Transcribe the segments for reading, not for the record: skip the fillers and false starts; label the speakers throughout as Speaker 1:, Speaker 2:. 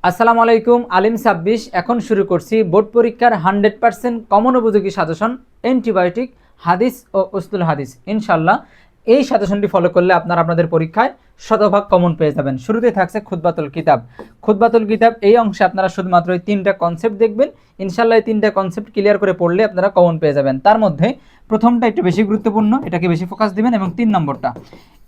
Speaker 1: আসসালামু আলাইকুম। আলিম 26 এখন শুরু করছি বোর্ড পরীক্ষার 100% কমন উপযোগী সাজেশন অ্যান্টিবায়োটিক হাদিস ও উসতুল হাদিস। ইনশাল্লাহ এই সাজেশনটি ফলো করলে আপনারা আপনাদের পরীক্ষায় শতভাগ কমন পেয়ে যাবেন। শুরুতে থাকছে খুতবাতুল কিতাব। খুতবাতুল কিতাব এই অংশে আপনারা শুধুমাত্র এই 3টা কনসেপ্ট দেখবেন। ইনশাল্লাহ এই 3টা কনসেপ্ট ক্লিয়ার করে পড়লে আপনারা কমন পেয়ে যাবেন। তার মধ্যে প্রথমটা একটু বেশি গুরুত্বপূর্ণ, এটাকে বেশি ফোকাস দিবেন, এবং 3 নম্বরটা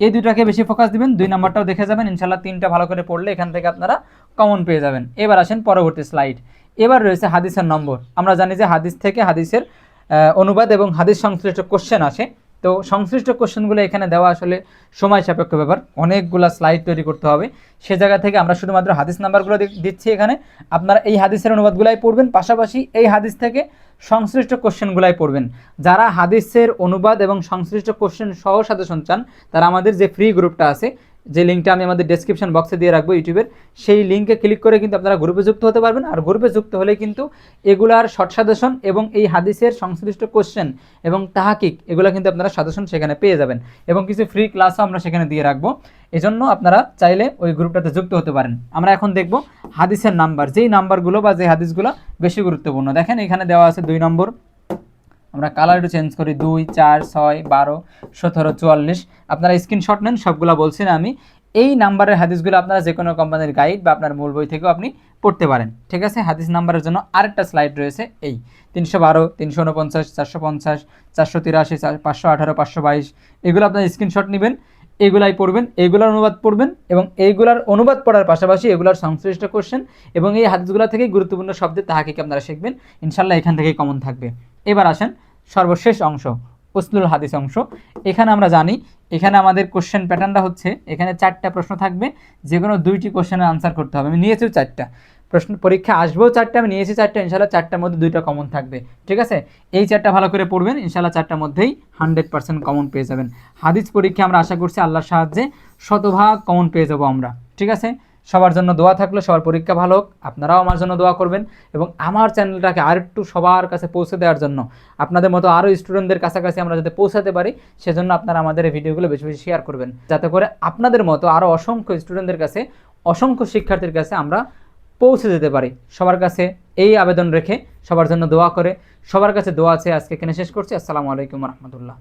Speaker 1: এই দুটাকে বেশি ফোকাস দিবেন। 2 নম্বরটাও দেখে যাবেন। ইনশাল্লাহ 3টা ভালো করে পড়লে এখান থেকে আপনারা কমন পেয়ে যাবেন। এবার আসেন পরবর্তী স্লাইড। এবার রয়েছে হাদিসের নম্বর। আমরা জানি যে হাদিস থেকে হাদিসের অনুবাদ এবং হাদিস সংশ্লিষ্ট কোশ্চেন আসে। তো সংশ্লিষ্ট কোশ্চেনগুলো এখানে দেওয়া আসলে সময় সাপেক্ষ ব্যাপার, অনেকগুলো স্লাইড তৈরি করতে হবে। সে জায়গা থেকে আমরা শুধুমাত্র হাদিস নাম্বারগুলো দিচ্ছি এখানে। আপনারা এই হাদিসের অনুবাদগুলাই পড়বেন, পাশাপাশি এই হাদিস থেকে সংশ্লিষ্ট কোশ্চেনগুলাই পড়বেন। যারা হাদিসের অনুবাদ এবং সংশ্লিষ্ট কোশ্চেন সহ সাজেশন চান, তারা আমাদের যে ফ্রি গ্রুপটা আছে, যে লিঙ্কটা আমি আমাদের ডেসক্রিপশন বক্সে দিয়ে রাখবো ইউটিউবের, সেই লিঙ্কে ক্লিক করে কিন্তু আপনারা গ্রুপে যুক্ত হতে পারবেন। আর গ্রুপে যুক্ত হলে কিন্তু এগুলার শর্ট সাজেশন এবং এই হাদিসের সংশ্লিষ্ট কোশ্চেন এবং তাহাকিক এগুলো কিন্তু আপনারা সাজেশন সেখানে পেয়ে যাবেন, এবং কিছু ফ্রি ক্লাসও আমরা সেখানে দিয়ে রাখবো। এজন্য আপনারা চাইলে ওই গ্রুপটাতে যুক্ত হতে পারেন। আমরা এখন দেখব হাদিসের নাম্বার, যেই নাম্বারগুলো বা যে হাদিসগুলো বেশি গুরুত্বপূর্ণ। দেখেন এখানে দেওয়া আছে 2 নম্বর। আমরা কালার একটু চেঞ্জ করি, 2, 4, 6, 12, 17, 44। আপনারা স্ক্রিনশট নেন, সবগুলো বলছি না আমি। এই নাম্বারের হাদিসগুলো আপনারা যে কোনো কোম্পানির গাইড বা আপনার মূল বই থেকেও আপনি পড়তে পারেন। ঠিক আছে, হাদিস নাম্বারের জন্য আরেকটা স্লাইড রয়েছে, এই 312, 349, 450, 483, 518, 522। এগুলো আপনার স্ক্রিনশট নেবেন, এগুলাই পড়বেন, এগুলোর অনুবাদ পড়বেন, এবং এইগুলার অনুবাদ পড়ার পাশাপাশি এগুলোর সংশ্লিষ্ট কোশ্চেন এবং এই হাদিসগুলো থেকেই গুরুত্বপূর্ণ শব্দের তাহাকিক আপনারা শিখবেন। ইনশাল্লাহ এখান থেকেই কমন থাকবে। এবার আসেন সর্বশেষ অংশ, উসলুল হাদিস অংশ। এখানে আমরা জানি এখানে আমাদের কোশ্চেন প্যাটার্নটা হচ্ছে, এখানে 4টা প্রশ্ন থাকবে, যে কোনো 2টি কোশ্চেনের আনসার করতে হবে। আমি নিয়েছি 4টা প্রশ্ন, পরীক্ষা আসবেও 4টা, আমি নিয়েছি 4টা। ইনশাল্লাহ 4টার মধ্যে 2টা কমন থাকবে। ঠিক আছে, এই 4টা ভালো করে পড়বেন, ইনশাল্লাহ 4টার মধ্যেই 100% কমন পেয়ে যাবেন। হাদিস পরীক্ষা আমরা আশা করছি আল্লাহর সাহায্যে শতভাগ কমন পেয়ে যাবো আমরা। ঠিক আছে, সবার জন্য দোয়া থাকলো, সবার পরীক্ষা ভালো হোক। আপনারাও আমার জন্য দোয়া করবেন, এবং আমার চ্যানেলটাকে আরেকটু সবার কাছে পৌঁছে দেওয়ার জন্য, আপনাদের মতো আরও স্টুডেন্টদের কাছাকাছি আমরা যাতে পৌঁছাতে পারি, সেজন্য আপনারা আমাদের এই ভিডিওগুলো বেশি বেশি শেয়ার করবেন, যাতে করে আপনাদের মতো আরও অসংখ্য স্টুডেন্টদের কাছে, অসংখ্য শিক্ষার্থীর কাছে আমরা পৌঁছে যেতে পারি। সবার কাছে এই আবেদন রেখে, সবার জন্য দোয়া করে, সবার কাছে দোয়া আছে, আজকে এখানে শেষ করছি। আসসালামু আলাইকুম রহমতুল্লাহ।